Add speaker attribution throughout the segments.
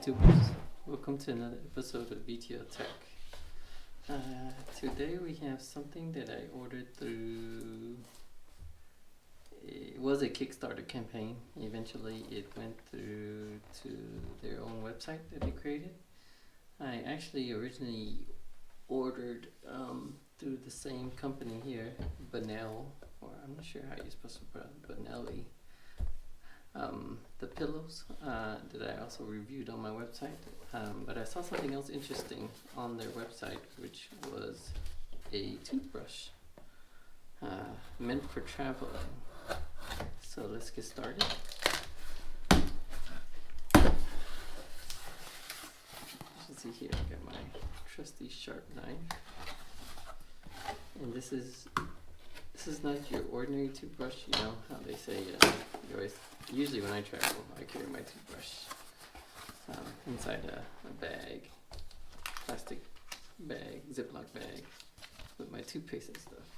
Speaker 1: YouTubers, welcome to another episode of VTO Tech. Today we have something that I ordered through, it was a Kickstarter campaign. Eventually it went through to their own website that they created. I actually originally ordered through the same company here, Banale, or I'm not sure how you're supposed to pronounce Banale. The pillows that I also reviewed on my website, but I saw something else interesting on their website, which was a toothbrush meant for traveling. So let's get started. You should see here, I got my trusty sharp knife, and this is not your ordinary toothbrush. You know how they say usually when I travel, I carry my toothbrush inside a bag, plastic bag, Ziploc bag, with my toothpaste and stuff.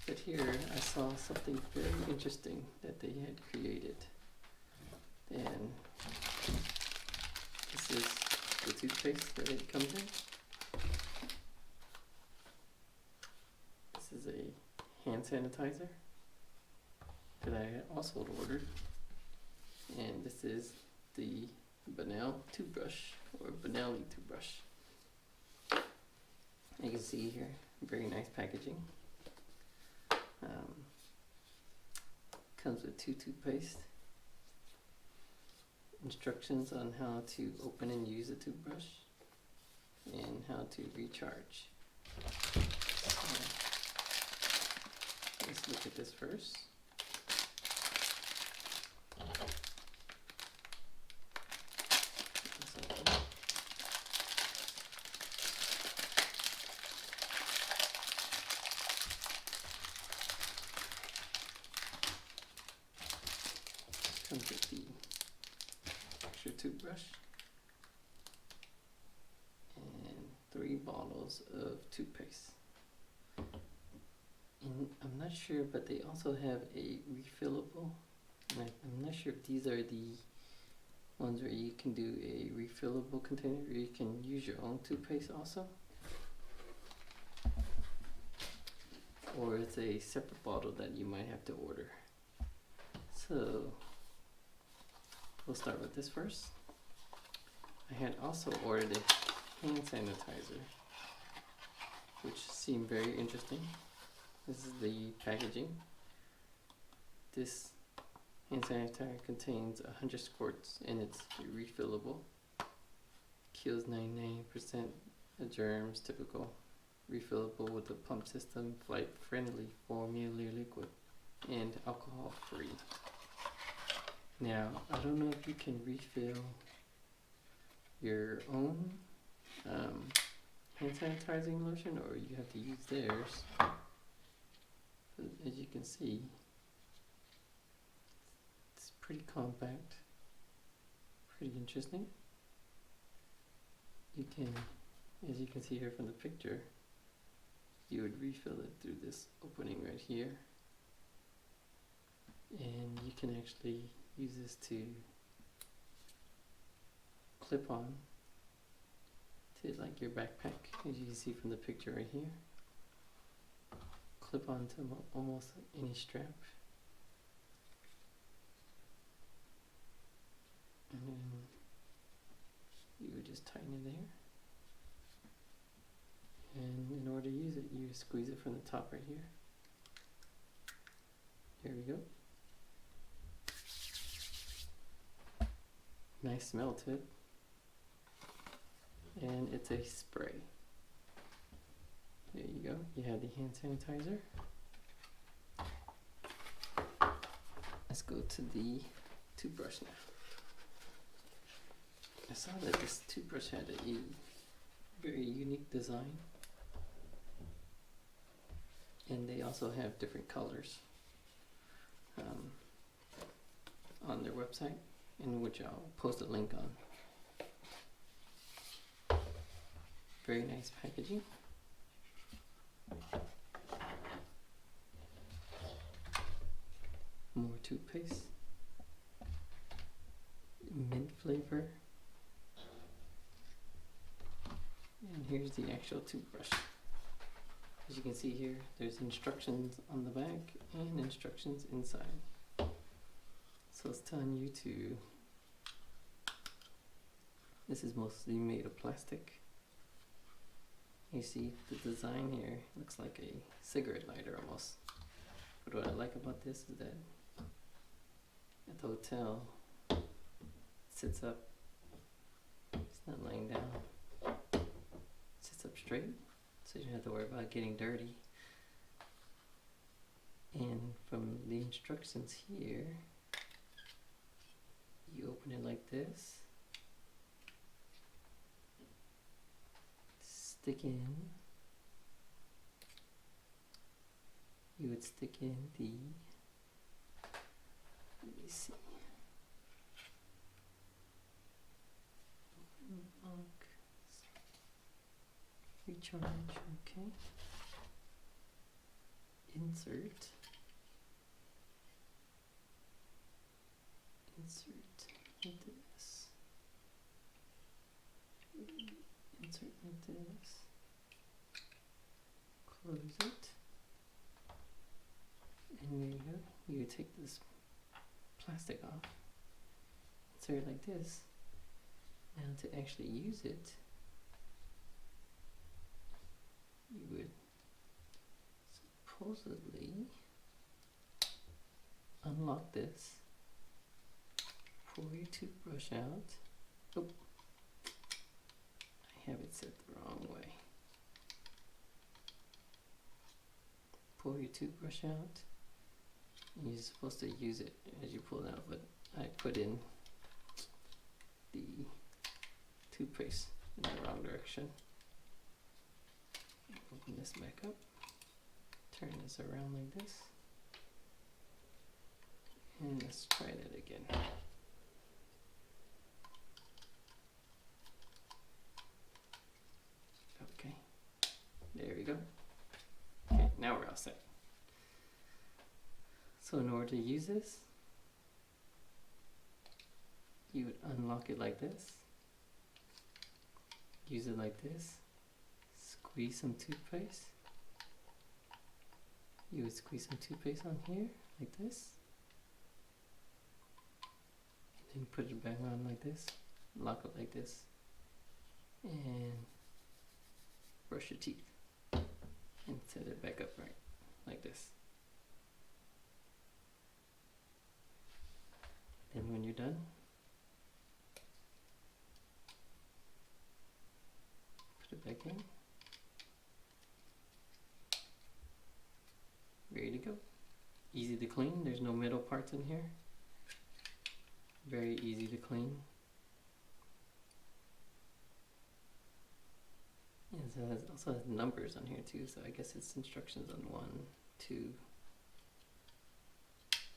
Speaker 1: But here I saw something very interesting that they had created, and this is the toothpaste that it comes in. This is a hand sanitizer that I also ordered, and this is the Banale Toothbrush, or Banale Toothbrush. You can see here, very nice packaging. Comes with 2 toothpaste, instructions on how to open and use a toothbrush, and how to recharge. Let's look at this first. Comes with the extra toothbrush and 3 bottles of toothpaste. And I'm not sure, but they also have a refillable. I'm not sure if these are the ones where you can do a refillable container, or you can use your own toothpaste also, or it's a separate bottle that you might have to order. So we'll start with this first. I had also ordered a hand sanitizer, which seemed very interesting. This is the packaging. This hand sanitizer contains 100 squirts, and it's refillable. Kills 99% of germs, typical. Refillable with a pump system, flight friendly, formula liquid, and alcohol free. Now, I don't know if you can refill your own hand sanitizing lotion, or you have to use theirs. But as you can see, it's pretty compact, pretty interesting. You can, as you can see here from the picture, you would refill it through this opening right here, and you can actually use this to clip on to like your backpack, as you can see from the picture right here. Clip on to almost any strap, and then you would just tighten it there, and in order to use it, you squeeze it from the top right here. Here we go. Nice smell to it, and it's a spray. There you go, you have the hand sanitizer. Let's go to the toothbrush now. I saw that this toothbrush had a very unique design, and they also have different colors on their website, in which I'll post a link on. Very nice packaging. More toothpaste. Mint flavor And here's the actual toothbrush. As you can see here, there's instructions on the back and instructions inside. So it's telling you to, this is mostly made of plastic. You see the design here looks like a cigarette lighter almost. But what I like about this is that at the hotel, it sits up, it's not laying down, it sits up straight, so you don't have to worry about getting dirty. And from the instructions here, you open it like this, stick in, you would stick in the, let me see, lock, recharge, okay, insert like this, insert like this, close it, and there you go. You take this plastic off, insert it like this. Now to actually use it, you would supposedly unlock this, pull your toothbrush out. Oh, I have it set the wrong way. Pull your toothbrush out. You're supposed to use it as you pull it out, but I put in the toothpaste in the wrong direction. Open this back up, turn this around like this, and let's try that again. Okay, there we go. Okay, now we're all set. So in order to use this, you would unlock it like this, use it like this, squeeze some toothpaste. You would squeeze some toothpaste on here like this, and then put it back on like this, lock it like this, and brush your teeth and set it back up right like this. Then when you're done, put it back in. Ready to go. Easy to clean, there's no metal parts in here. Very easy to clean. And so it also has numbers on here too, so I guess it's instructions on 1, 2.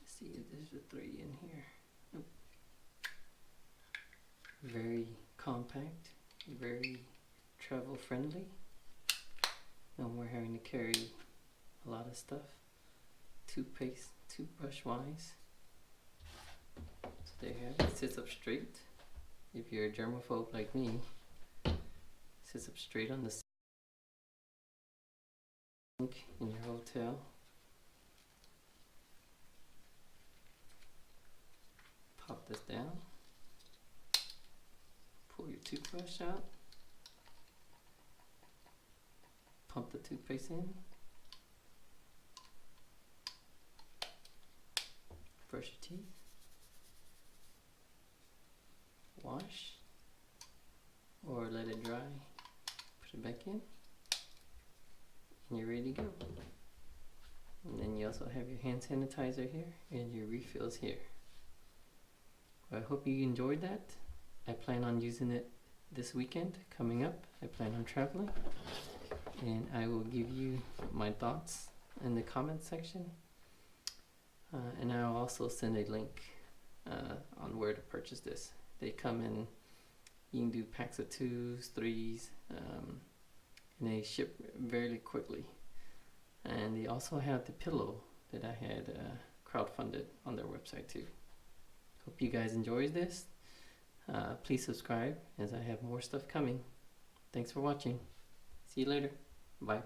Speaker 1: Let's see if there's a 3 in here. Nope. Very compact, very travel friendly. No more having to carry a lot of stuff. Toothpaste, toothbrush wise. So there you have it. It sits up straight. If you're a germaphobe like me, it sits up straight on the sink in your hotel. Pop this down. Pull your toothbrush out. Pump the toothpaste in. Brush your teeth. Wash. Or let it dry. Put it back in. And you're ready to go. And then you also have your hand sanitizer here and your refills here. Well, I hope you enjoyed that. I plan on using it this weekend coming up. I plan on traveling. And I will give you my thoughts in the comments section. And I'll also send a link on where to purchase this. They come in, you can do packs of 2s, 3s, and they ship very quickly. And they also have the pillow that I had crowdfunded on their website too. Hope you guys enjoy this. Please subscribe as I have more stuff coming. Thanks for watching. See you later. Bye.